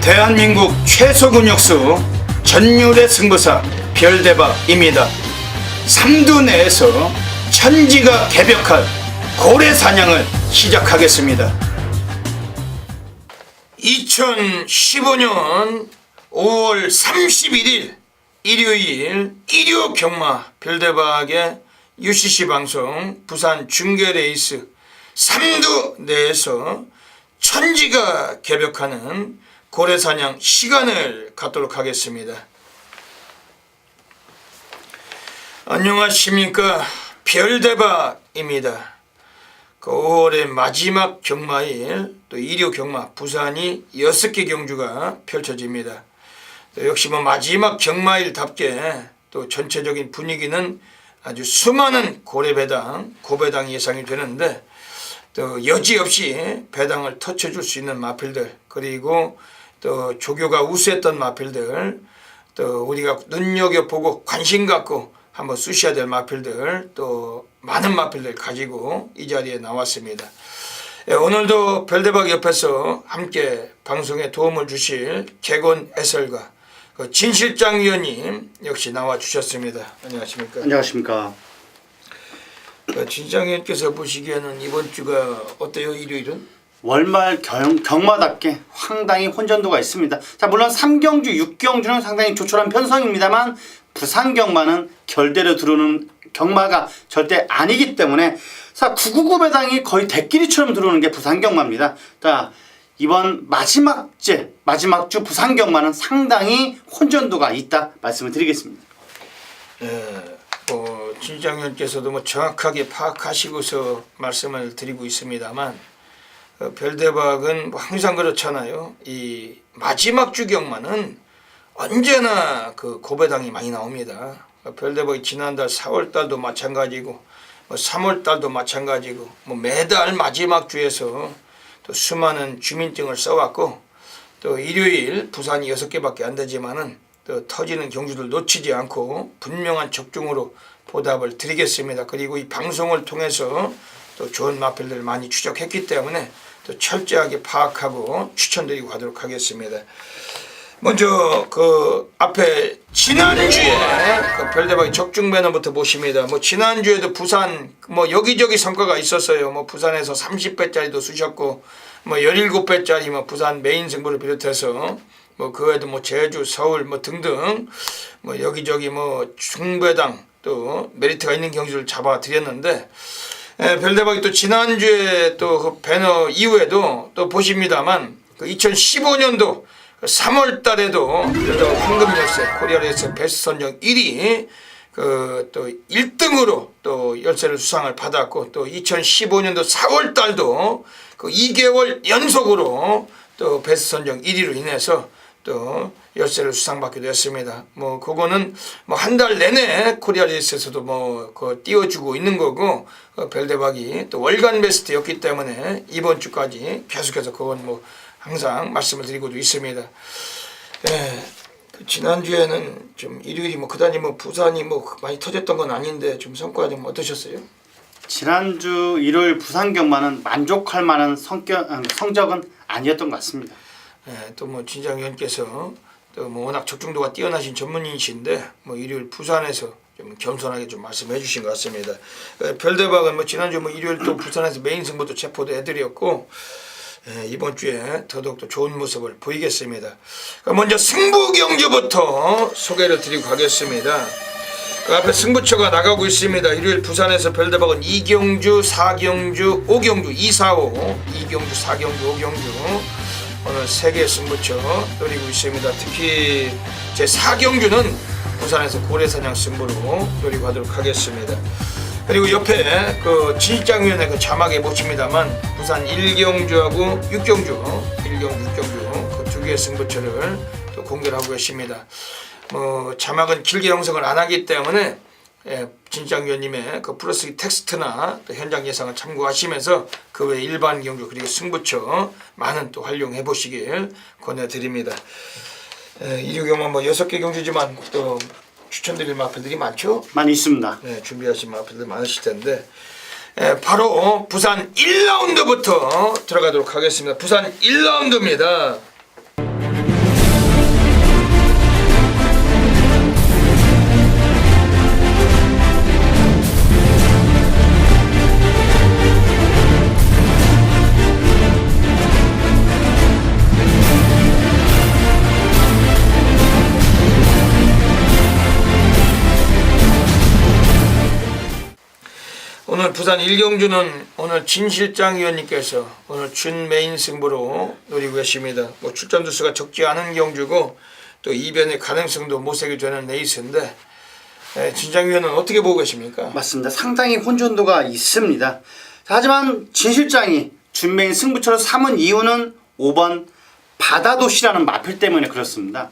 대한민국 최소 근육수 전율의 승부사 별대박입니다. 삼두 내에서 천지가 개벽한 고래 사냥을 시작하겠습니다. 2015년 5월 31일 일요일 일요 경마 별대박의 UCC 방송 부산 중계레이스 삼두 내에서 천지가 개벽하는 고래사냥 시간을 갖도록 하겠습니다. 안녕하십니까, 별대박입니다. 그 5월의 마지막 경마일 또 일요 경마 부산이 6개 경주가 펼쳐집니다. 또 역시 마지막 경마일답게 또 전체적인 분위기는 아주 수많은 고래배당, 고배당이 예상이 되는데 또 여지없이 배당을 터쳐줄 수 있는 마필들, 그리고 또 조교가 우수했던 마필들, 또 우리가 눈여겨보고 관심 갖고 한번 쑤셔야 될 마필들, 또 많은 마필들 가지고 이 자리에 나왔습니다. 오늘도 별대박 옆에서 함께 방송에 도움을 주실 개건 해설가 진 실장 위원님 역시 나와 주셨습니다. 안녕하십니까? 안녕하십니까? 진 실장 위원께서 보시기에는 이번 주가 어때요? 일요일은? 월말 경마답게 상당히 혼전도가 있습니다. 자, 물론 3경주, 6경주는 상당히 조촐한 편성입니다만 부산 경마는 결대로 들어오는 경마가 절대 아니기 때문에 999 배당이 거의 대끼리처럼 들어오는 게 부산 경마입니다. 자, 이번 마지막 주 부산 경마는 상당히 혼전도가 있다 말씀을 드리겠습니다. 진 실장 위원께서도 정확하게 파악하시고서 말씀을 드리고 있습니다만 별대박은 항상 그렇잖아요. 이 마지막 주 경마는 언제나 그 고배당이 많이 나옵니다. 별대박이 지난달 4월달도 마찬가지고 3월달도 마찬가지고 매달 마지막 주에서 또 수많은 주민증을 써왔고 또 일요일 부산이 6개밖에 안 되지만은 또 터지는 경주들 놓치지 않고 분명한 적중으로 보답을 드리겠습니다. 그리고 이 방송을 통해서 또 좋은 마필들 많이 추적했기 때문에 또 철저하게 파악하고 추천드리고 가도록 하겠습니다. 먼저 그 앞에 지난주에 그 별대박의 적중 배너부터 보십니다. 지난주에도 부산 여기저기 성과가 있었어요. 부산에서 30배짜리도 쑤셨고 17배짜리 부산 메인 승부를 비롯해서 그 외에도 제주, 서울 등등 여기저기 중배당 또 메리트가 있는 경주를 잡아 드렸는데 별대박이 또 지난주에 또 그 배너 이후에도 또 보십니다만 그 2015년도 3월 달에도 황금 열쇠, 코리아 열쇠 베스트 선정 1위 그 또 1등으로 또 열쇠를 수상을 받았고 또 2015년도 4월 달도 그 2개월 연속으로 또 베스트 선정 1위로 인해서 또 열쇠를 수상받기도 했습니다. 그거는 한 달 내내 코리아 레이스에서도 그 띄워주고 있는 거고 별대박이 또 월간 베스트였기 때문에 이번 주까지 계속해서 그건 항상 말씀을 드리고도 있습니다. 지난주에는 좀 일요일이 그다지 부산이 많이 터졌던 건 아닌데 좀 성과가 좀 어떠셨어요? 지난주 일요일 부산 경마는 만족할 만한 성적은 아니었던 것 같습니다. 또 진 실장 위원께서 또 워낙 적중도가 뛰어나신 전문인이신데 일요일 부산에서 좀 겸손하게 좀 말씀해 주신 것 같습니다. 별대박은 지난주 일요일 또 부산에서 메인 승부도 체포도 해드렸고 이번 주에 더더욱 좋은 모습을 보이겠습니다. 먼저 승부 경주부터 소개를 드리고 가겠습니다. 그 앞에 승부처가 나가고 있습니다. 일요일 부산에서 별대박은 2경주, 4경주, 5경주, 2, 4, 5 2경주, 4경주, 5경주 오늘 3개 승부처 노리고 있습니다. 특히 제 4경주는 부산에서 고래사냥 승부로 노리고 가도록 하겠습니다. 그리고 옆에 그 진 실장 위원회 그 자막에 보십니다만 부산 1경주하고 6경주, 1경주, 6경주 그 2개의 승부처를 또 공개를 하고 계십니다. 자막은 길게 형성을 안 하기 때문에 진 실장 위원님의 그 플러스 텍스트나 또 현장 예상을 참고하시면서 그 외 일반 경주 그리고 승부처 많은 또 활용해 보시길 권해드립니다. 일요 경마 6개 경주지만 또 추천드릴 마필들이 많죠? 많이 있습니다. 준비하신 마필들 많으실 텐데 바로 부산 1라운드부터 들어가도록 하겠습니다. 부산 1라운드입니다. 부산 1경주는 오늘 진 실장 위원님께서 오늘 준 메인 승부로 노리고 계십니다. 뭐 출전 두수가 적지 않은 경주고 또 이변의 가능성도 모색이 되는 레이스인데 진장 위원은 어떻게 보고 계십니까? 맞습니다. 상당히 혼전도가 있습니다. 하지만 진 실장이 준 메인 승부처로 삼은 이유는 5번 바다도시라는 마필 때문에 그렇습니다.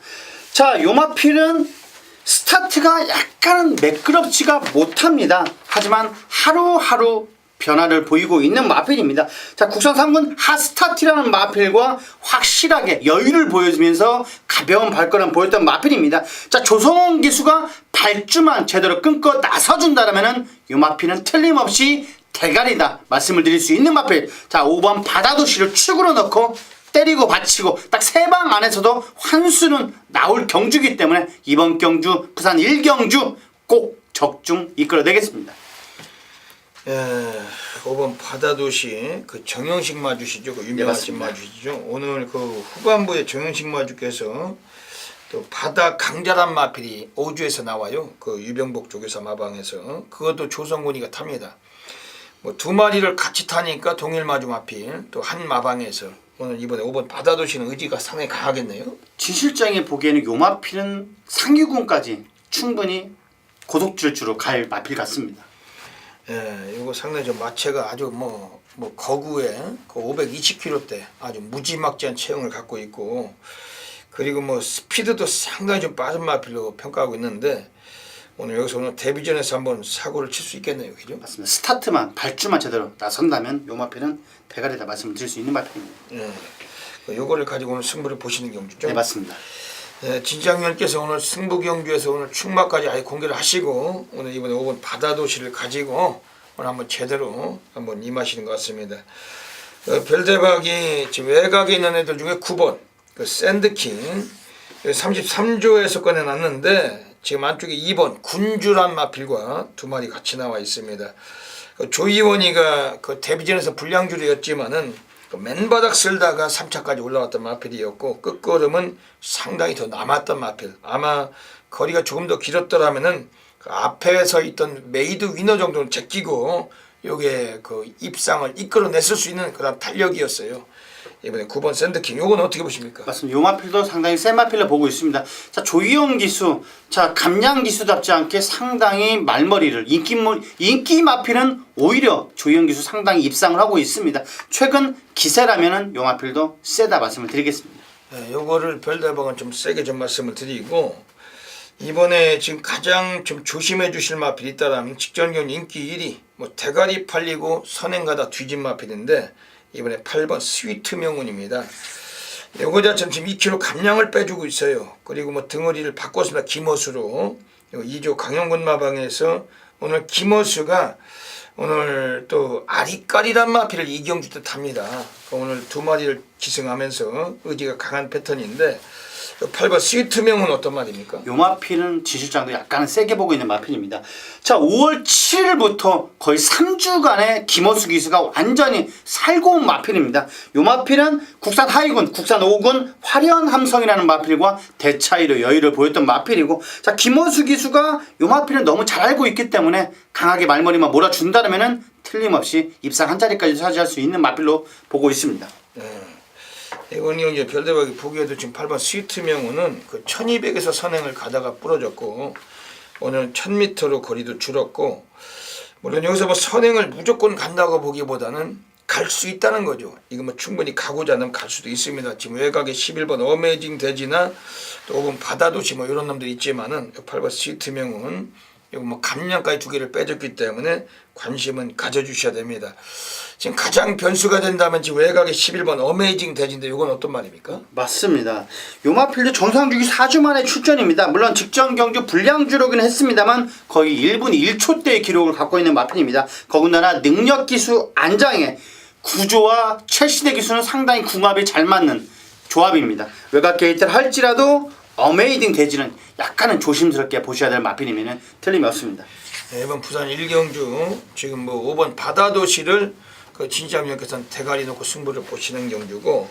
자, 요 마필은 스타트가 약간은 매끄럽지가 못합니다. 하지만 하루하루 변화를 보이고 있는 마필입니다. 자, 국산 3군 핫스타트라는 마필과 확실하게 여유를 보여주면서 가벼운 발걸음 보였던 마필입니다. 자, 조성원 기수가 발주만 제대로 끊고 나서준다면은 이 마필은 틀림없이 대가리다 말씀을 드릴 수 있는 마필. 자, 5번 바다도시를 축으로 넣고 때리고 받치고 딱 3방 안에서도 환수는 나올 경주이기 때문에 이번 경주 부산 1경주 꼭 적중 이끌어내겠습니다. 5번 바다도시 그 정영식 마주시죠. 그 유명하신 네, 마주시죠. 오늘 그 후반부에 정영식 마주께서 또 바다 강자란 마필이 5주에서 나와요. 그 유병복 쪽에서 마방에서 그것도 조성곤이가 탑니다. 뭐 2마리를 같이 타니까 동일 마주 마필 또 한 마방에서 오늘 이번에 5번 바다도시는 의지가 상당히 강하겠네요. 진 실장이 보기에는 요 마필은 상위군까지 충분히 고속질주로 갈 마필 같습니다. 이거 상당히 좀 마체가 아주 뭐 거구에 그 520km대 아주 무지막지한 체형을 갖고 있고 그리고 뭐 스피드도 상당히 좀 빠른 마필로 평가하고 있는데 오늘 데뷔전에서 한번 사고를 칠 수 있겠네요, 그죠? 맞습니다. 스타트만 발주만 제대로 나선다면 요 마필은 대가리다 말씀을 드릴 수 있는 마필입니다. 요거를 가지고 오늘 승부를 보시는 경주죠? 네, 맞습니다. 진장위원께서 오늘 승부 경주에서 오늘 충마까지 아예 공개를 하시고 오늘 이번에 5번 바다도시를 가지고 오늘 한번 제대로 한번 임하시는 것 같습니다. 별대박이 지금 외곽에 있는 애들 중에 9번 그 샌드킹 33조에서 꺼내놨는데 지금 안쪽에 2번 군주란 마필과 2마리 같이 나와 있습니다. 조이원이가 그 데뷔전에서 불량주류였지만은 그 맨바닥 쓸다가 3차까지 올라왔던 마필이었고 끝걸음은 상당히 더 남았던 마필. 아마 거리가 조금 더 길었더라면은 그 앞에 서 있던 메이드 위너 정도는 제끼고 요게 그 입상을 이끌어냈을 수 있는 그런 탄력이었어요. 이번에 9번 샌드킹 요건 어떻게 보십니까? 맞습니다. 요 마필도 상당히 센 마필로 보고 있습니다. 자, 조이영 기수, 자 감량 기수답지 않게 상당히 말머리를 인기 마필은 오히려 조이영 기수 상당히 입상을 하고 있습니다. 최근 기세라면은 요 마필도 세다 말씀을 드리겠습니다. 요거를 별대방은 좀 세게 좀 말씀을 드리고 이번에 지금 가장 좀 조심해 주실 마필이 있다라면 직전경 인기 1위 뭐 대가리 팔리고 선행가다 뒤진 마필인데 이번에 8번 스위트 명운입니다. 요거 자체는 지금 2kg 감량을 빼주고 있어요. 그리고 뭐 등어리를 바꿨습니다. 김어수로 2조 강영군 마방에서 오늘 김어수가 오늘 또 아리까리란 마필을 이경주 때 탑니다. 오늘 2마리를 기승하면서 의지가 강한 패턴인데 8번 스위트 명은 어떤 말입니까? 요 마필은 지실장도 약간 세게 보고 있는 마필입니다. 자, 5월 7일부터 거의 3주간의 김어수 기수가 완전히 살고 온 마필입니다. 요 마필은 국산 하이군, 국산 5군 화려한 함성이라는 마필과 대차이로 여유를 보였던 마필이고 자, 김어수 기수가 요 마필은 너무 잘 알고 있기 때문에 강하게 말머리만 몰아준다면은 틀림없이 입상 한 자리까지 차지할 수 있는 마필로 보고 있습니다. 이건이 이제 별대박이 보기에도 지금 8번 스위트 명우는 그 1200에서 선행을 가다가 부러졌고 오늘 1000m로 거리도 줄었고 물론 여기서 뭐 선행을 무조건 간다고 보기보다는 갈 수 있다는 거죠. 이거 뭐 충분히 가고자 하면 갈 수도 있습니다. 지금 외곽에 11번 어메이징 대지나 또 5번 바다도시 뭐 이런 놈들이 있지만은 8번 스위트 명우는 이거 뭐 감량까지 2개를 빼줬기 때문에 관심은 가져주셔야 됩니다. 지금 가장 변수가 된다면 지금 외곽에 11번 어메이징 대지인데 이건 어떤 말입니까? 맞습니다. 요 마필도 정상주기 4주 만에 출전입니다. 물론 직전 경주 불량주로긴 했습니다만 거의 1분 1초대의 기록을 갖고 있는 마필입니다. 더군다나 능력기수 안장에 구조와 최시대 기수는 상당히 궁합이 잘 맞는 조합입니다. 외곽 게이트를 할지라도 어메이징 대지는 약간은 조심스럽게 보셔야 될 마필이면 틀림이 없습니다. 이번 부산 1경주 지금 뭐 5번 바다도시를 그 진장위원께서는 대가리 놓고 승부를 보시는 경주고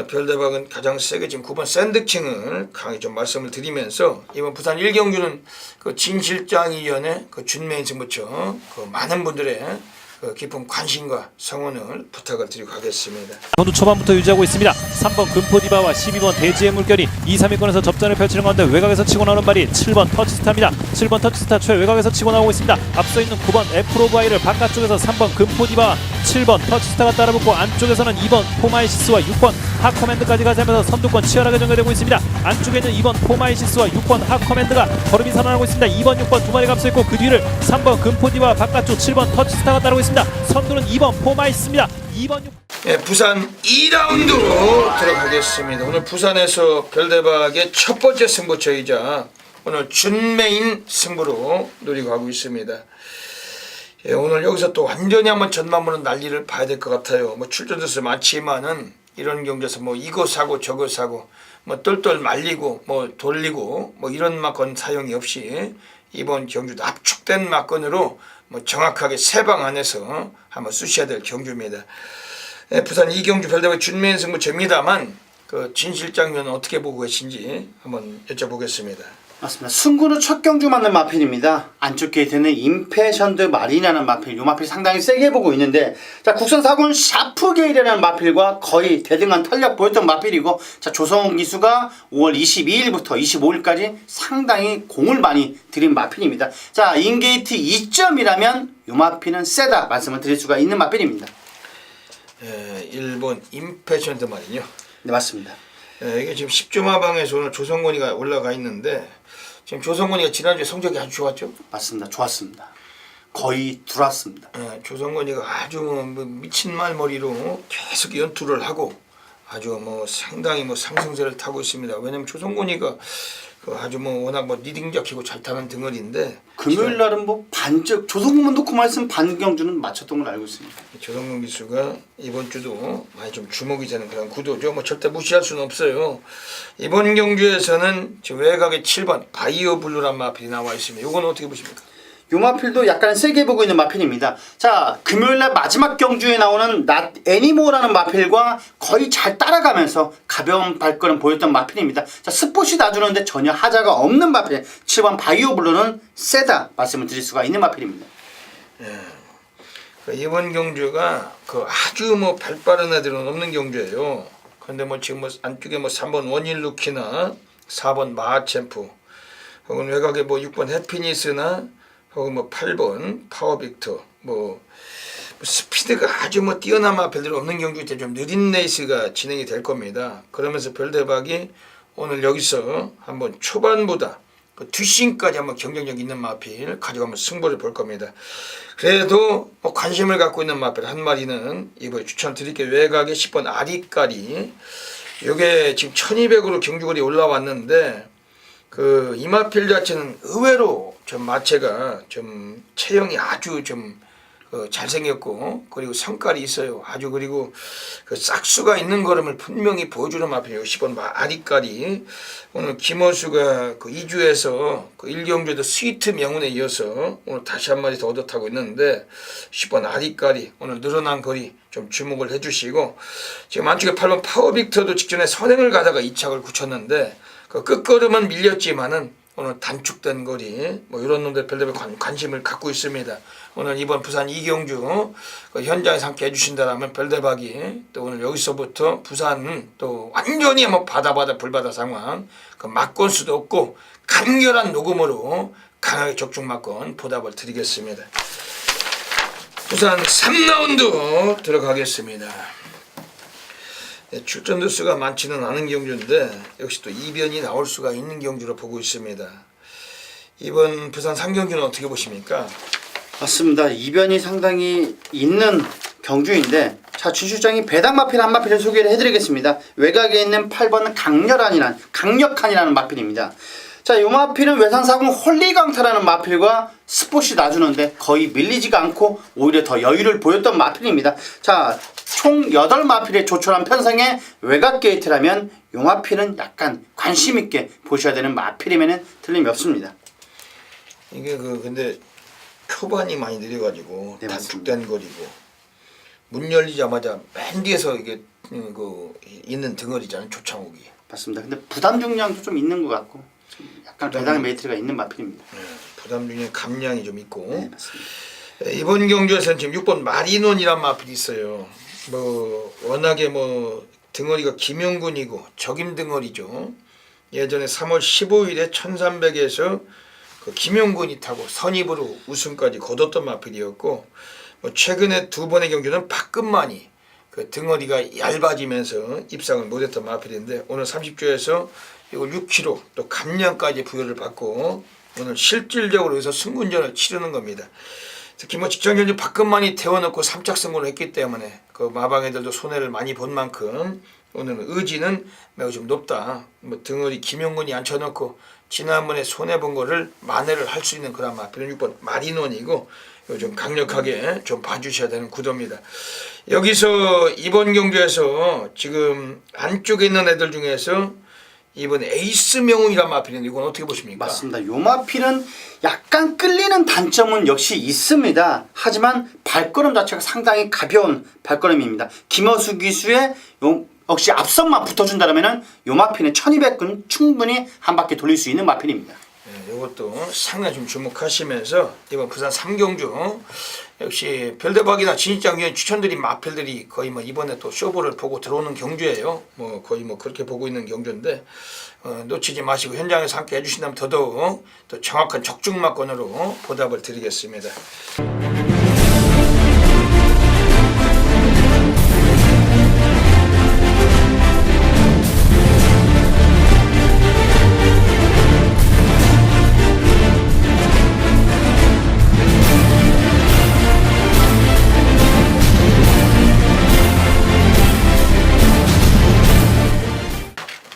별대박은 가장 세게 지금 9번 샌드킹을 강하게 좀 말씀을 드리면서 이번 부산 1경주는 그 진실장위원회 그 준매인 승부처 그 많은 분들의 그 깊은 관심과 성원을 부탁을 드리고 가겠습니다. 선두 초반부터 유지하고 있습니다. 3번 금포디바와 12번 대지의 물결이 2, 3위권에서 접전을 펼치는 가운데 외곽에서 치고 나오는 발이 7번 터치스타입니다. 7번 터치스타 최외곽에서 치고 나오고 있습니다. 앞서 있는 9번 애프로바이를 바깥쪽에서 3번 금포디바와 7번 터치스타가 따라붙고 안쪽에서는 2번 포마이시스와 6번 하커맨드까지 가자면서 선두권 치열하게 전개되고 있습니다. 안쪽에 있는 2번 포마이시스와 6번 하커맨드가 걸음이 살아나고 있습니다. 2번, 6번 두 마리가 앞서 있고 그 뒤를 3번 금포디바와 바깥쪽 7번 터치스타가 따르고 있습니다. 선두는 2번 포마이시스입니다. 2번, 6번 네, 부산 2라운드 들어가겠습니다. 오늘 부산에서 별대박의 첫 번째 승부처이자 오늘 준메인 승부로 노리고 가고 있습니다. 예, 오늘 여기서 또 완전히 한번 전만 보는 난리를 봐야 될 것 같아요. 뭐 출전자수 많지만은 이런 경기에서 뭐 이거 사고 저거 사고 뭐 똘똘 말리고 뭐 돌리고 뭐 이런 막건 사용이 없이 이번 경주도 압축된 막건으로 뭐 정확하게 세 방 안에서 한번 쑤셔야 될 경주입니다. 예, 부산 이경주 별대박 준매인 승부처입니다만 그 진 실장님은 어떻게 보고 계신지 한번 여쭤보겠습니다. 맞습니다. 승구는 첫 경주 맞는 마필입니다. 안쪽 게이트는 임페션드 마리나는 마필, 요 마필 상당히 세게 보고 있는데, 자 국선 4군 샤프게일이라는 마필과 거의 대등한 탄력 보였던 마필이고, 자 조성훈 기수가 5월 22일부터 25일까지 상당히 공을 많이 들인 마필입니다. 자 인게이트 2점이라면 요 마필은 세다 말씀을 드릴 수가 있는 마필입니다. 예, 일본 임패션드 말이요. 네 맞습니다. 예, 이게 지금 10주마방에서 오늘 조성곤이가 올라가 있는데 지금 조성곤이가 지난주에 성적이 아주 좋았죠? 맞습니다. 좋았습니다. 거의 들어왔습니다. 예, 조성곤이가 아주 뭐 미친 말머리로 계속 연투를 하고 아주 뭐 상당히 뭐 상승세를 타고 있습니다. 왜냐면 조성곤이가 그 아주 뭐 워낙 뭐 리딩적이고 잘 타는 등어리인데 금요일 날은 뭐 반적 조성구만 놓고 말씀 반경주는 맞췄던 걸 알고 있습니다. 조성곤 기수가 이번 주도 많이 좀 주목이 되는 그런 구도죠. 뭐 절대 무시할 수는 없어요. 이번 경주에서는 지금 외곽에 7번 바이오 블루란 마필이 나와 있습니다. 이건 어떻게 보십니까? 요 마필도 약간 세게 보고 있는 마필입니다. 자 금요일날 마지막 경주에 나오는 낫 애니모라는 마필과 거의 잘 따라가면서 가벼운 발걸음 보였던 마필입니다. 자 스포시 놔주는데 전혀 하자가 없는 마필 7번 바이오 블루는 세다 말씀을 드릴 수가 있는 마필입니다. 이번 경주가 그 아주 뭐 발빠른 애들은 없는 경주예요. 그런데 뭐 지금 뭐 안쪽에 뭐 3번 원일 루키나 4번 마하챔프 혹은 외곽에 뭐 6번 해피니스나 혹은 뭐 8번 파워빅터 뭐 스피드가 아주 뭐 뛰어난 마필들이 없는 경주일 때 좀 느린 레이스가 진행이 될 겁니다. 그러면서 별대박이 오늘 여기서 한번 초반보다 그 뒷심까지 한번 경쟁력 있는 마필 가지고 한번 승부를 볼 겁니다. 그래도 뭐 관심을 갖고 있는 마필 한 마리는 이번에 추천드릴게요. 외곽에 10번 아리까리 요게 지금 1200으로 경주거리 올라왔는데 그 이 마필 자체는 의외로 좀 마체가 좀 체형이 아주 좀 잘생겼고 그리고 성깔이 있어요. 아주 그리고 그 싹수가 있는 걸음을 분명히 보여주는 마필이에요. 10번 아리까리 오늘 김호수가 그 2주에서 그 1경주에도 스위트 명운에 이어서 오늘 다시 한 마리 더 얻어 타고 있는데 10번 아리까리 오늘 늘어난 거리 좀 주목을 해주시고 지금 안쪽에 8번 파워빅터도 직전에 선행을 가다가 2착을 굳혔는데 그 끝걸음은 밀렸지만은 오늘 단축된 거리 뭐 이런 놈들 별다른 관심을 갖고 있습니다. 오늘 이번 부산 이경주 그 현장에서 함께 해주신다라면 별대박이 또 오늘 여기서부터 부산 또 완전히 뭐 바다 불바다 상황 그 막건 수도 없고 간결한 녹음으로 강하게 적중 막건 보답을 드리겠습니다. 부산 3라운드 들어가겠습니다. 출전 두수가 많지는 않은 경주인데 역시 또 이변이 나올 수가 있는 경주로 보고 있습니다. 이번 부산 3경주는 어떻게 보십니까? 맞습니다. 이변이 상당히 있는 경주인데 자 주실장이 배당 마필 한 마필을 소개를 해드리겠습니다. 외곽에 있는 8번 강력한이라는 마필입니다. 자, 이 마필은 외산사공 홀리강타라는 마필과 스포시 놔주는데 거의 밀리지가 않고 오히려 더 여유를 보였던 마필입니다. 자, 총 8마필의 조촐한 편성의 외곽 게이트라면 이 마필은 약간 관심있게 보셔야 되는 마필이면 틀림이 없습니다. 이게 근데 표반이 많이 느려가지고 네, 단축된 거리고 문 열리자마자 맨 뒤에서 이게 있는 등어리잖아요. 조창욱이. 맞습니다. 근데 부담 중량도 좀 있는 것 같고 좀 약간 배당 메리트가 있는 마필입니다. 부담 중에 감량이 좀 있고. 네, 맞습니다. 이번 경주에서는 지금 6번 마리논이란 마필이 있어요. 워낙에 등어리가 김용군이고 적임 등어리죠. 예전에 3월 15일에 1300에서 그 김용군이 타고 선입으로 우승까지 거뒀던 마필이었고, 최근에 두 번의 경주는 박근만이 그 등어리가 얇아지면서 입상을 못했던 마필인데, 오늘 30조에서 이걸 6kg 또 감량까지 부여를 받고 오늘 실질적으로 여기서 승군전을 치르는 겁니다. 특히 직전 경주 박근만이 태워놓고 3착 승군을 했기 때문에 그 마방애들도 손해를 많이 본 만큼 오늘은 의지는 매우 좀 높다. 등어리 김용군이 앉혀놓고 지난번에 손해본 거를 만회를 할 수 있는 그런 마필은 6번 마리논이고, 좀 강력하게 좀 봐주셔야 되는 구도입니다. 여기서 이번 경주에서 지금 안쪽에 있는 애들 중에서 이번 에이스 명운이란 마필인데 이건 어떻게 보십니까? 맞습니다. 요 마필은 약간 끌리는 단점은 역시 있습니다. 하지만 발걸음 자체가 상당히 가벼운 발걸음입니다. 김어수 기수의 역시 앞선만 붙어준다면 요 마필은 1200근 충분히 한 바퀴 돌릴 수 있는 마필입니다. 네, 이것도 상당히 좀 주목하시면서 이번 부산 3경주 역시 별대박이나 진입장 위원 추천드린 마필들이 거의 이번에 또 쇼부를 보고 들어오는 경주예요. 거의 그렇게 보고 있는 경주인데 놓치지 마시고 현장에서 함께 해주신다면 더더욱 또 정확한 적중마권으로 보답을 드리겠습니다.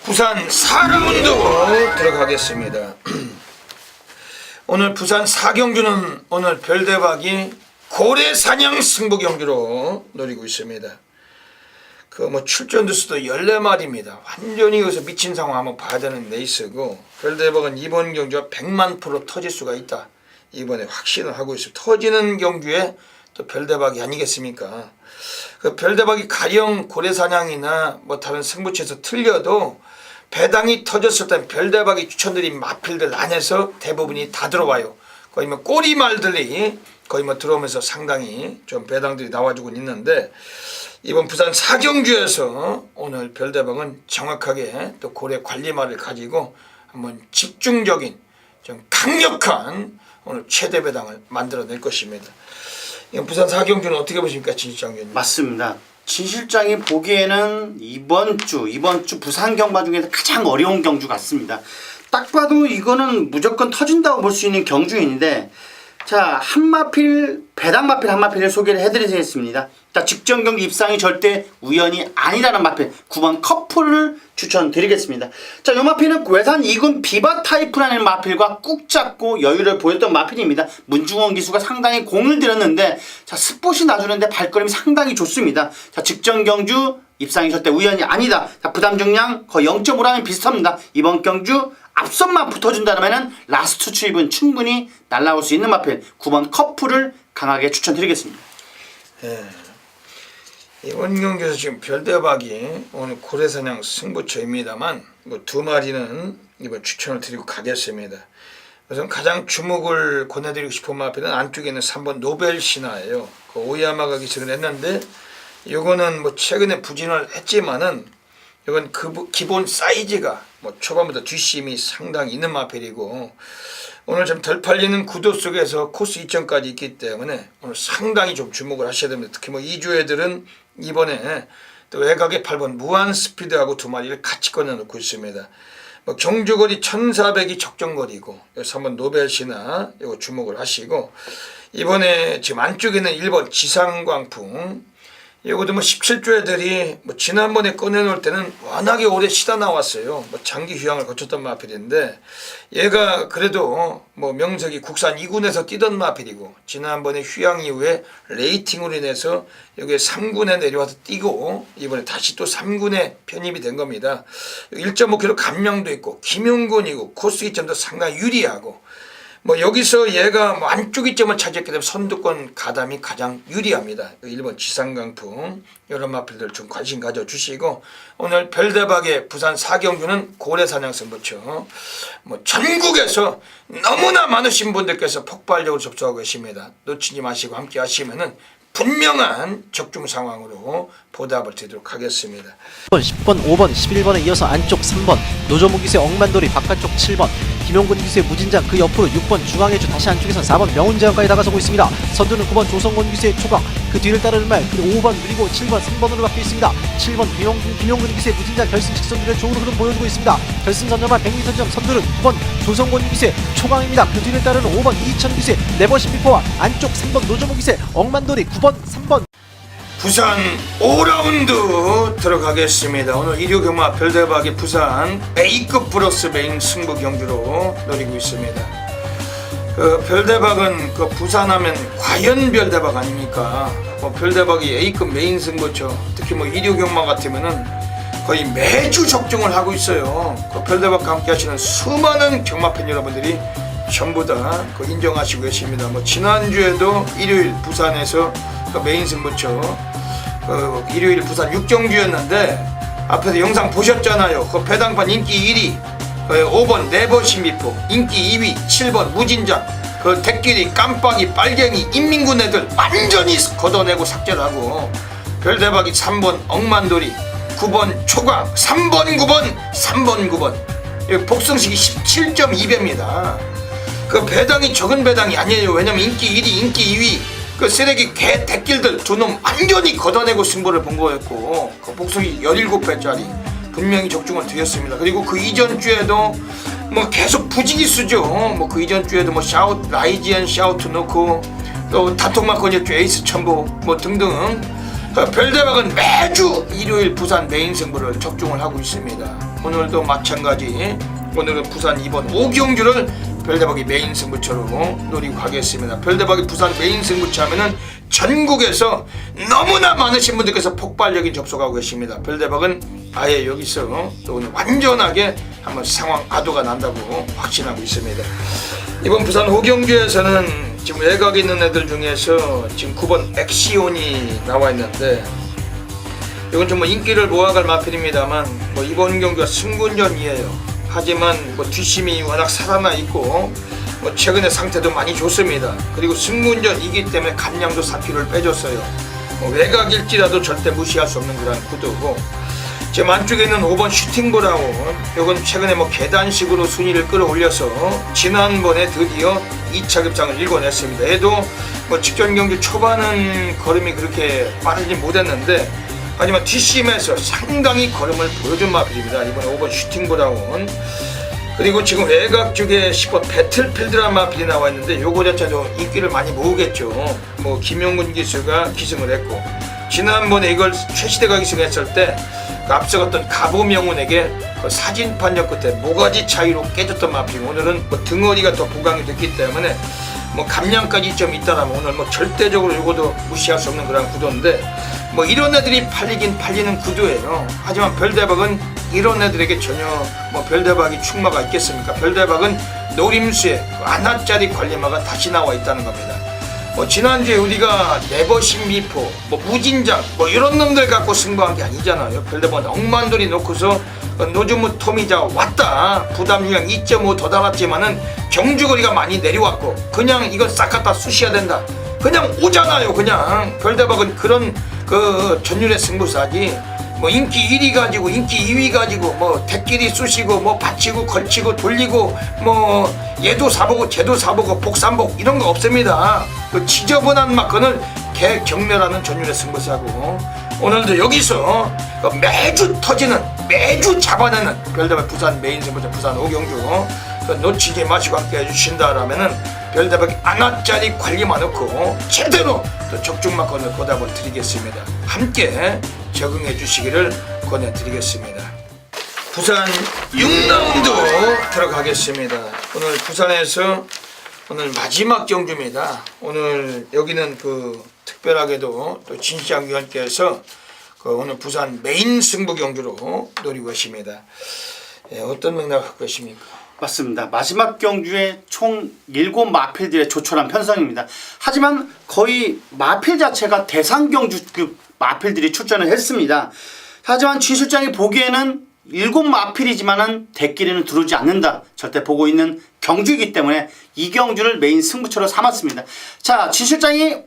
부산 4라운드 들어가겠습니다. 오늘 부산 4경주는 오늘 별대박이 고래사냥 승부 경주로 노리고 있습니다. 출전 두수도 14마리입니다. 완전히 여기서 미친 상황 한번 봐야 되는 레이스고, 별대박은 이번 경주가 100만% 터질 수가 있다. 이번에 확신을 하고 있습니다. 터지는 경주에 또 별대박이 아니겠습니까? 그 별대박이 가령 고래사냥이나 다른 승부처에서 틀려도 배당이 터졌을 땐 별대박이 추천드린 마필들 안에서 대부분이 다 들어와요. 거의 꼬리말들이 거의 들어오면서 상당히 좀 배당들이 나와주고 있는데, 이번 부산 4경주에서 오늘 별대박은 정확하게 또 고래 관리말을 가지고 한번 집중적인 좀 강력한 오늘 최대 배당을 만들어낼 것입니다. 이번 부산 4경주는 어떻게 보십니까, 진실장 위원님? 맞습니다. 진 실장이 보기에는 이번 주 부산 경마 중에서 가장 어려운 경주 같습니다. 딱 봐도 이거는 무조건 터진다고 볼 수 있는 경주인데, 자, 배당 마필 한 마필을 소개를 해드리겠습니다. 자, 직전 경기 입상이 절대 우연이 아니라는 마필 9번 커플을 추천드리겠습니다. 자, 이 마필은 외산 2군 비바 타이프라는 마필과 꾹 잡고 여유를 보였던 마필입니다. 문중원 기수가 상당히 공을 들였는데, 자, 스폿이 나주는데 발걸음이 상당히 좋습니다. 자, 직전 경주 입상이 절대 우연이 아니다. 자, 부담 중량 거의 0.5라면 비슷합니다. 이번 경주 앞선만 붙어준다면 라스트 출입은 충분히 날라올 수 있는 마필 9번 커플을 강하게 추천드리겠습니다. 이번 경기에서 지금 별대박이 오늘 고래사냥 승부처입니다만 두 마리는 이번 추천을 드리고 가겠습니다. 우선 가장 주목을 권해드리고 싶은 마필은 안쪽에 있는 3번 노벨 신화예요. 그 오야마가 기승을 했는데, 요거는 최근에 부진을 했지만은 이건 기본 사이즈가 초반부터 뒷심이 상당히 있는 마필이고, 오늘 좀 덜 팔리는 구도 속에서 코스 2점까지 있기 때문에 오늘 상당히 좀 주목을 하셔야 됩니다. 특히 2주 애들은 이번에 또 외곽에 8번 무한 스피드하고 두 마리를 같이 꺼내놓고 있습니다. 경주거리 1400이 적정거리고, 여기서 한번 노벨시나 이거 주목을 하시고, 이번에 지금 안쪽에는 1번 지상광풍, 이것도 17조 애들이 지난번에 꺼내놓을 때는 워낙에 오래 쉬다 나왔어요. 장기 휴양을 거쳤던 마필인데, 얘가 그래도 명색이 국산 2군에서 뛰던 마필이고, 지난번에 휴양 이후에 레이팅으로 인해서 여기 3군에 내려와서 뛰고 이번에 다시 또 3군에 편입이 된 겁니다. 1.5kg 감량도 있고 김용군이고 코스 2점도 상당히 유리하고 뭐 여기서 얘가 뭐 안쪽 이점을 차지했기 때문에 선두권 가담이 가장 유리합니다. 일본 지상강풍 이런 마필들 좀 관심 가져주시고, 오늘 별대박의 부산 4경주는 고래사냥 승부처. 뭐 전국에서 너무나 많으신 분들께서 폭발적으로 접수하고 계십니다. 놓치지 마시고 함께 하시면은 분명한 적중 상황으로 보답을 드리도록 하겠습니다. 10번, 5번, 11번에 이어서 안쪽 3번 노조무 기수의 억만돌이, 바깥쪽 7번 김용근 기수의 무진장, 그 옆으로 6번 중앙해주, 다시 안쪽에선 4번 명운재현까지 다가서고 있습니다. 선두는 9번 조성곤 기수의 초강, 그 뒤를 따르는 말, 그리고 5번 그리고 7번 3번으로 바뀌어 있습니다. 7번 김용근 기수의 무진장 결승 직선들의 좋은 흐름 보여주고 있습니다. 결승 선점한 100m 점 선두는 9번 조성곤 기수의 초강입니다. 그 뒤를 따르는 5번 이천 기수의 네버십 비포와 안쪽 3번 노조무 기수의 억만돌이, 9번 3번 부산 5라운드 들어가겠습니다. 오늘 일요경마 별대박의 부산 A급 플러스 메인 승부 경주로 노리고 있습니다. 그 별대박은 그 부산하면 과연 별대박 아닙니까? 뭐 별대박이 A급 메인 승부처, 특히 뭐 일요경마 같으면은 거의 매주 적중을 하고 있어요. 그 별대박과 함께 하시는 수많은 경마팬 여러분들이 전부 다 그 인정하시고 계십니다. 뭐 지난주에도 일요일 부산에서 그 메인 승부처, 일요일 부산 6경주였는데 앞에서 영상 보셨잖아요. 그 배당판 인기 1위 5번 네버십 미포, 인기 2위 7번 무진장, 그 대끼리 깜빡이 빨갱이 인민군 애들 완전히 걷어내고 삭제를 하고, 별대박이 3번 억만돌이, 9번 초강, 3번 9번 복승식이 17.2배입니다 그 배당이 적은 배당이 아니에요. 왜냐면 인기 1위 인기 2위 그 쓰레기 개 대끼들 두 놈 완전히 걷어내고 승부를 본 거였고, 그 복승이 17배짜리 분명히 적중을 드렸습니다. 그리고 그 이전 주에도 뭐 계속 부지기수죠. 뭐 그 이전 주에도 뭐 샤웃 라이지안 샤우트 넣고, 또 단통막 건졌죠. 에이스 첨보 뭐 등등. 별대박은 매주 일요일 부산 메인 승부를 적중을 하고 있습니다. 오늘도 마찬가지. 오늘은 부산 이번 5경주를 별대박이 메인 승부처로 노리고 가겠습니다. 별대박이 부산 메인 승부처 하면은 전국에서 너무나 많으신 분들께서 폭발적인 접속하고 계십니다. 별대박은 아예 여기서 또 오늘 완전하게 한번 상황 아도가 난다고 확신하고 있습니다. 이번 부산 5경주에서는 지금 외곽에 있는 애들 중에서 지금 9번 엑시온이 나와 있는데, 이건 좀 뭐 인기를 모아갈 마필입니다만 뭐 이번 경주가 승군전이에요. 하지만 뭐 뒷심이 워낙 살아나 있고 뭐 최근에 상태도 많이 좋습니다. 그리고 승군전이기 때문에 감량도 4kg를 빼줬어요. 뭐 외곽일지라도 절대 무시할 수 없는 그런 구도고, 지금 안쪽에 있는 5번 슈팅브라운, 이건 최근에 뭐 계단식으로 순위를 끌어올려서 지난번에 드디어 2차 급장을 일궈냈습니다. 얘도 뭐 직전 경기 초반은 걸음이 그렇게 빠르지 못했는데, 하지만 뒷심에서 상당히 걸음을 보여준 마필입니다. 이번에 5번 슈팅브라운, 그리고 지금 외곽 쪽에 10번 배틀필드라는 마필이 나와 있는데, 요거 자체도 인기를 많이 모으겠죠. 뭐 김용근 기수가 기승을 했고, 지난번에 이걸 최시대가 기승했을 때 그 앞서갔던 가보명운에게 그 사진 판정 끝에 모가지 차이로 깨졌던 마필, 오늘은 뭐 등허리가 더 부강이 됐기 때문에 뭐 감량까지 좀 있다라면 오늘 뭐 절대적으로 이것도 무시할 수 없는 그런 구도인데, 뭐 이런 애들이 팔리긴 팔리는 구도예요. 하지만 별대박은 이런 애들에게 전혀 뭐 별대박이 충마가 있겠습니까? 별대박은 노림수에 그 하나짜리 관리마가 다시 나와 있다는 겁니다. 뭐 지난주에 우리가 네버십 미포, 뭐 무진장 뭐 이런 놈들 갖고 승부한 게 아니잖아요. 별대박은 억만돌이 놓고서 노즈무 토미자 왔다, 부담유량 2.5 더 달았지만은 경주거리가 많이 내려왔고, 그냥 이건 싹 갖다 쑤셔야 된다, 그냥 오잖아요. 그냥 별대박은 그런 그 전율의 승부사지, 뭐 인기 1위 가지고 인기 2위 가지고 뭐 대끼리 쑤시고 뭐 받치고 걸치고 돌리고 뭐 얘도 사보고 쟤도 사보고 복삼복 이런 거 없습니다. 그 지저분한 막 그걸 개경멸하는 전율의 승부사고, 오늘도 여기서 그 매주 터지는, 매주 잡아내는 별대박 부산 메인 승부처 부산 5경주 그 놓치지 마시고 함께 해주신다라면은 별대박이 하나짜리 관리만 넣고 제대로 또 적중마건을 보답을 드리겠습니다. 함께 적응해 주시기를 권해드리겠습니다. 부산 6라운드 들어가겠습니다. 오늘 부산에서 오늘 마지막 경주입니다. 오늘 여기는 그 특별하게도 또 진시장 위원께서 그 오늘 부산 메인 승부 경주로 노리고 계십니다. 예, 어떤 맥락 갖고 계십니까? 맞습니다. 마지막 경주에 총 7마필들의 조촐한 편성입니다. 하지만 거의 마필 자체가 대상 경주급 마필들이 출전을 했습니다. 하지만 진 실장이 보기에는 7마필이지만은 대끼리는 두르지 않는다. 절대 보고 있는 경주이기 때문에 이 경주를 메인 승부처로 삼았습니다. 자, 진 실장이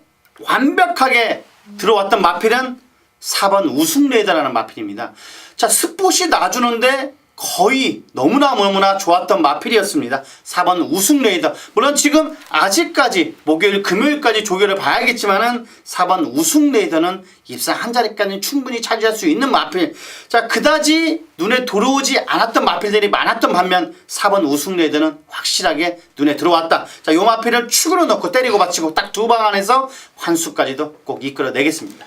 완벽하게 들어왔던 마필은 4번 우승레이더라는 마필입니다. 자, 스폿이 놔주는데 거의 너무나 좋았던 마필이었습니다. 4번 우승레이더. 물론 지금 아직까지 목요일 금요일까지 조교를 봐야겠지만은 4번 우승레이더는 입상 한 자리까지는 충분히 차지할 수 있는 마필. 자, 그다지 눈에 들어오지 않았던 마필들이 많았던 반면 4번 우승레이더는 확실하게 눈에 들어왔다. 자, 요 마필을 축으로 넣고 때리고 받치고 딱 두 방 안에서 환수까지도 꼭 이끌어내겠습니다.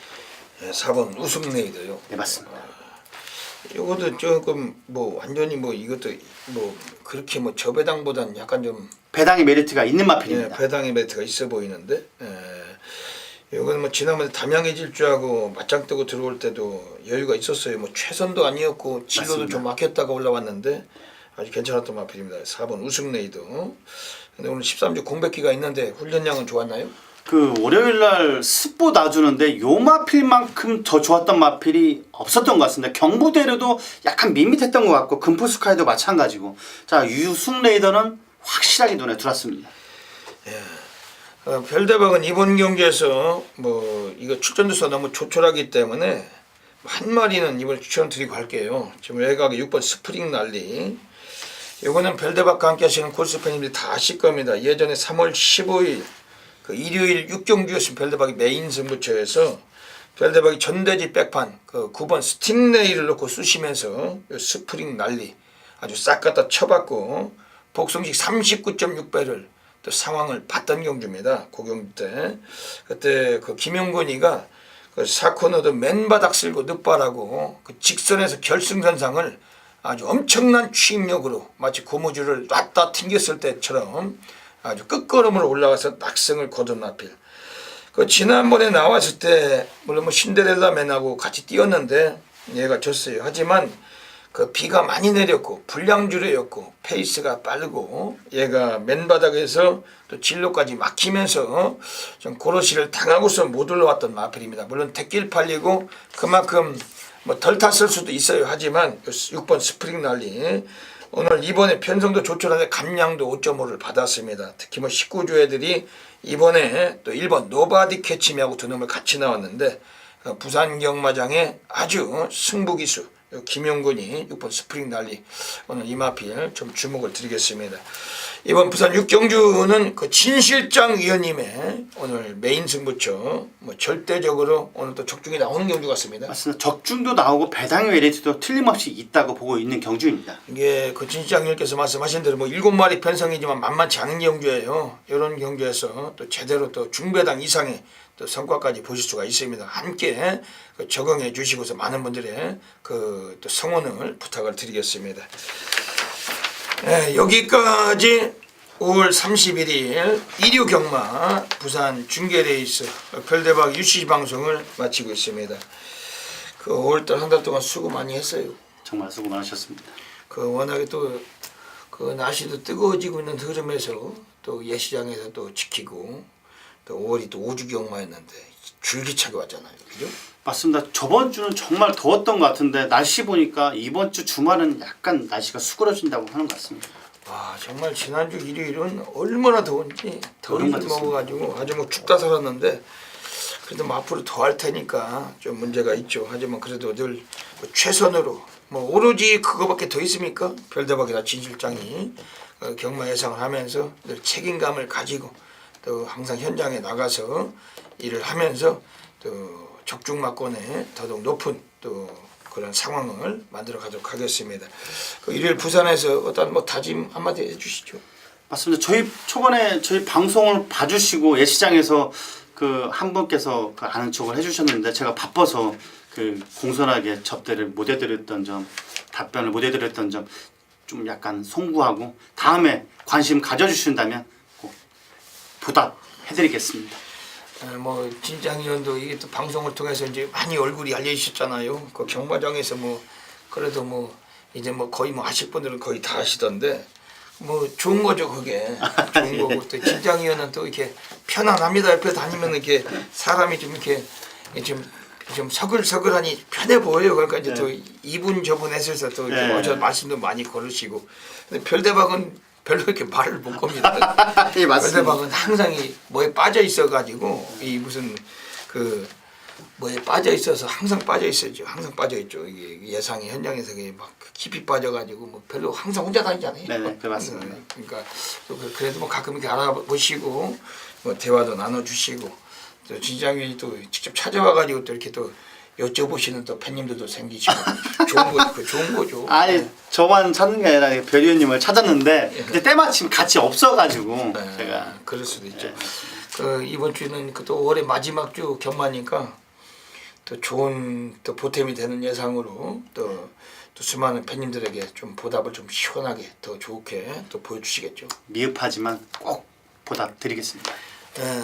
네, 4번 우승레이더요. 네, 맞습니다. 이것도 조금 뭐 완전히 뭐 이것도 뭐 그렇게 뭐 저배당보다는 약간 좀 배당의 메리트가 있는 마필입니다. 배당의 메리트가 있어 보이는데, 이거는 뭐 지난번에 담양의 질주하고 맞짱 뜨고 들어올 때도 여유가 있었어요. 뭐 최선도 아니었고 진로도 맞습니다. 좀 막혔다가 올라왔는데 아주 괜찮았던 마필입니다. 4번 우승레이더. 근데 오늘 13주 공백기가 있는데 훈련량은 좋았나요? 그 월요일날 스포 놔주는데 요 마필만큼 더 좋았던 마필이 없었던 것 같습니다. 경부대로도 약간 밋밋했던 것 같고 금포스카이도 마찬가지고. 자, 유승레이더는 확실하게 눈에 들어왔습니다. 별대박은 이번 경기에서 뭐 이거 출전조사 너무 조촐하기 때문에 한 마리는 이번 추천드리고 할게요. 지금 외곽에 6번 스프링 난리. 이거는 별대박과 함께 하시는 골수 팬님들이 다 아실 겁니다. 예전에 3월 15일 그 일요일 6경주였으면 별대박이 메인 승부처에서 별대박이 전대지 백판 그 9번 스팅레이를 넣고 쑤시면서 스프링 난리 아주 싹 갖다 쳐봤고 복성식 39.6배를 또 상황을 봤던 경주입니다. 그 경주 때 그때 그 김용근이가 그 4코너도 맨바닥 쓸고 늑발하고 그 직선에서 결승선상을 아주 엄청난 추임력으로 마치 고무줄을 놨다 튕겼을 때처럼 아주 끝걸음으로 올라가서 낙승을 거둔 마필. 그 지난번에 나왔을 때 물론 뭐 신데렐라 맨하고 같이 뛰었는데 얘가 졌어요. 하지만 그 비가 많이 내렸고 불량주례였고 페이스가 빠르고 얘가 맨바닥에서 또 진로까지 막히면서 좀 고로시를 당하고서 못 올라왔던 마필입니다. 물론 택길 팔리고 그만큼 뭐 덜 탔을 수도 있어요. 하지만 6번 스프링 난리 오늘 이번에 편성도 조촐한데 감량도 5.5를 받았습니다. 특히 뭐 19주 애들이 이번에 또 1번 노바디 캐치미하고 두 놈을 같이 나왔는데 부산 경마장의 아주 승부기수 김용근이 6번 스프링 난리 오늘 이마필 좀 주목을 드리겠습니다. 이번 부산 6경주는 그 진실장 위원님의 오늘 메인 승부처 뭐 절대적으로 오늘 또 적중이 나오는 경주 같습니다. 맞습니다. 적중도 나오고 배당의 메리트도 틀림없이 있다고 보고 있는 경주입니다. 이게 그 진실장 위원께서 말씀하신 대로 뭐 7마리 편성이지만 만만치 않은 경주예요. 이런 경주에서 또 제대로 또 중배당 이상의 또 성과까지 보실 수가 있습니다. 함께 그 적응해 주시고서 많은 분들의 그 또 성원을 부탁을 드리겠습니다. 네, 여기까지 5월 31일 1류 경마 부산 중계레이스 별대박 UCC 방송을 마치고 있습니다. 그 5월달 한 달 동안 수고 많이 했어요. 정말 수고 많으셨습니다. 그 워낙에 또 그 날씨도 뜨거워지고 있는 흐름에서 또 예시장에서 또 지키고 또 5월이 또 5주 경마였는데 줄기차게 왔잖아요. 그죠? 맞습니다. 저번 주는 정말 더웠던 것 같은데 날씨 보니까 이번 주 주말은 약간 날씨가 수그러진다고 하는 것 같습니다. 와 정말 지난주 일요일은 얼마나 더운지 더위를 먹어가지고 아주 뭐 죽다 살았는데 그래도 뭐 앞으로 더 할 테니까 좀 문제가 있죠. 하지만 그래도 늘 최선으로 뭐 오로지 그거밖에 더 있습니까? 별대박이나 진실장이 경마 예상을 하면서 늘 책임감을 가지고 또 항상 현장에 나가서 일을 하면서 또 적중마권에 더더욱 높은 또 그런 상황을 만들어 가도록 하겠습니다. 그 일요일 부산에서 어떤 뭐 다짐 한마디 해주시죠. 맞습니다. 저희 초반에 저희 방송을 봐주시고 예시장에서 그 한 분께서 그 아는 척을 해주셨는데 제가 바빠서 그 공손하게 접대를 못 해드렸던 점, 답변을 못 해드렸던 점 좀 약간 송구하고 다음에 관심 가져주신다면 꼭 보답해드리겠습니다. 뭐 진장위원도 이게 또 방송을 통해서 이제 많이 얼굴이 알려주셨잖아요. 그 경마장에서 뭐 그래도 뭐 이제 뭐 거의 뭐 아실 분들은 거의 다 아시던데 뭐 좋은 거죠 그게. 좋은 거고 또 긴장위원은 또 이렇게 편안합니다. 옆에 다니면 이렇게 사람이 좀 이렇게 좀 서글서글하니 편해 보여요. 그러니까 이제 또 이분 저분 했어서 또 이렇게 어저 말씀도 많이 걸으시고. 근데 별대박은 별로 이렇게 말을 못 겁니다. 예, 맞습니다. 별대박은 항상 이 뭐에 빠져 있어가지고 이 무슨 그 뭐에 빠져 있어서 항상 빠져 있어죠. 항상 빠져 있죠. 이게 예상의 현장에서 막 깊이 빠져가지고 뭐 별로 항상 혼자 다니잖아요. 네네, 그 맞습니다. 그러니까 또 그래도 뭐 가끔 이렇게 알아보시고 뭐 대화도 나눠주시고 또 진장님이 또 직접 찾아와가지고 또 이렇게 또 여쭤보시는 또 팬님들도 생기시고 좋은 거죠. 아니 저만 찾는 게 아니라 별 의원님을 찾았는데 근데 때마침 같이 없어가지고 네, 제가 그럴 수도 있죠. 이번 주는 또 올해 마지막 주 경마니까 또 좋은 또 보탬이 되는 예상으로 또 수많은 팬님들에게 좀 보답을 좀 시원하게 더 좋게 또 보여주시겠죠. 미흡하지만 꼭 보답 드리겠습니다. 네.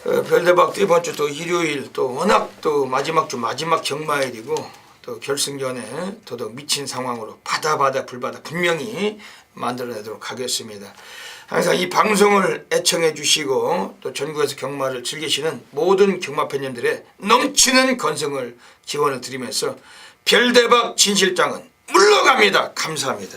별대박도 이번 주 또 일요일 또 워낙 또 마지막 주 마지막 경마일이고 또 결승전에 더더욱 미친 상황으로 바다 불바다 분명히 만들어내도록 하겠습니다. 항상 이 방송을 애청해 주시고 또 전국에서 경마를 즐기시는 모든 경마 팬님들의 넘치는 건성을 지원을 드리면서 별대박 진실장은 물러갑니다. 감사합니다.